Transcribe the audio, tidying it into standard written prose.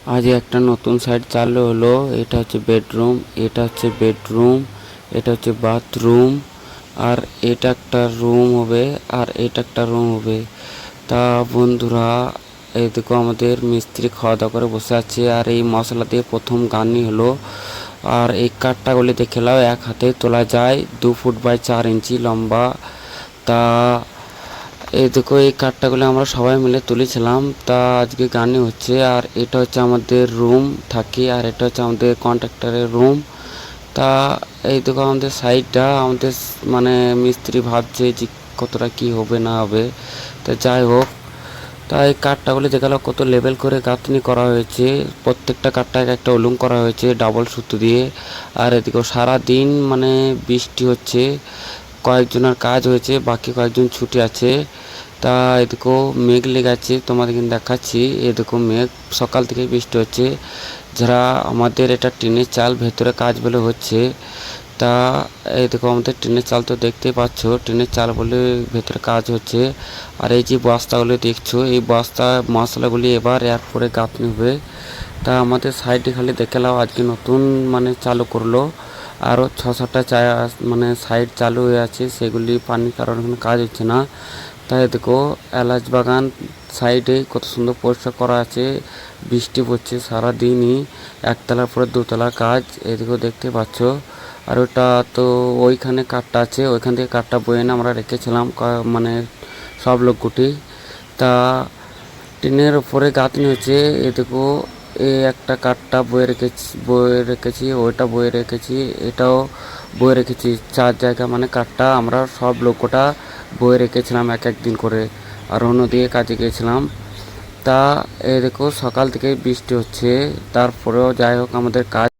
আজ একটা নতুন সাইট চালু হলো। এটা হচ্ছে বেডরুম, এটা হচ্ছে বেডরুম, এটা হচ্ছে বাথরুম, আর এটা একটা রুম হবে, আর এটা একটা রুম হবে। তা বন্ধুরা, এই দেখো আমাদের মিস্ত্রি খাওয়া দাওয়া করে বসে আছে, আর এই মশলা দিয়ে প্রথম গানই হলো। আর এই কাঠটাগুলি দেখে নাও, এক হাতে তোলা যায়, 2 ফুট বাই 4 ইঞ্চি লম্বা। তা এই দেখো এই কাঠটাগুলো আমরা সবাই মিলে তুলেছিলাম। তা আজকে গানই হচ্ছে। আর এটা হচ্ছে আমাদের রুম থাকি, আর এটা হচ্ছে আমাদের কন্ট্রাক্টরের রুম। তা এই দেখো আমাদের সাইডটা আমাদের মানে মিস্ত্রি ভাবছে যে কতটা কি হবে না হবে। তা যাই হোক, তা এই কাঠটাগুলি দেখালো কত লেভেল করে গাঁথনি করা হয়েছে। প্রত্যেকটা কাঠটা একটা উলুম করা হয়েছে ডাবল সুতো দিয়ে। আর এদিকে সারাদিন মানে বৃষ্টি হচ্ছে, কয়েকজনের কাজ হয়েছে, বাকি কয়েকজন ছুটি আছে। তা এদিকেও মেঘ লেগে আছে, তোমাদের কিন্তু দেখাচ্ছি। এদিকেও মেঘ, সকাল থেকে বৃষ্টি হচ্ছে। যারা আমাদের এটা টিনের চাল, ভেতরে কাজ বলে হচ্ছে। তা এই দেখো আমাদের টিনের চাল তো দেখতেই পাচ্ছ, টিনের চাল বলে ভেতরে কাজ হচ্ছে। আর এই যে বস্তাগুলো দেখছো, এই বস্তা মশলাগুলি এবার এক করে গাঁথনি হবে। তা আমাদের সাইডে খালি দেখে নাও, আজকে নতুন মানে চালু করলো। আরও 6-7টা মানে সাইড চালু হয়ে আছে, সেগুলি পানির কারণে কোনো কাজ হচ্ছে না। তাই দেখো এলাচ বাগান সাইডে কত সুন্দর পরিষ্কার করা আছে। বৃষ্টি পড়ছে সারাদিনই, একতলার পরে দোতলার কাজ, এদিকেও দেখতে পাচ্ছ। আর ওটা তো ওইখানে কাঠটা আছে, ওইখান থেকে কাঠটা বয়ে এনে আমরা রেখেছিলাম মানে সব লোকগুটি। তা টিনের উপরে গাঁথনি হচ্ছে। এদিকেও এই একটা কাঠটা বয়ে রেখেছি, ওইটা বয়ে রেখেছি, এটাও বয়ে রেখেছি। 4 জায়গা মানে কাঠটা আমরা সব লোকটা বয়ে রেখেছিলাম এক এক দিন করে। আর অন্য দিকে কাজে গিয়েছিলাম। তা এই দেখো সকাল থেকে বৃষ্টি হচ্ছে, তারপরেও যাই হোক আমাদের কাজ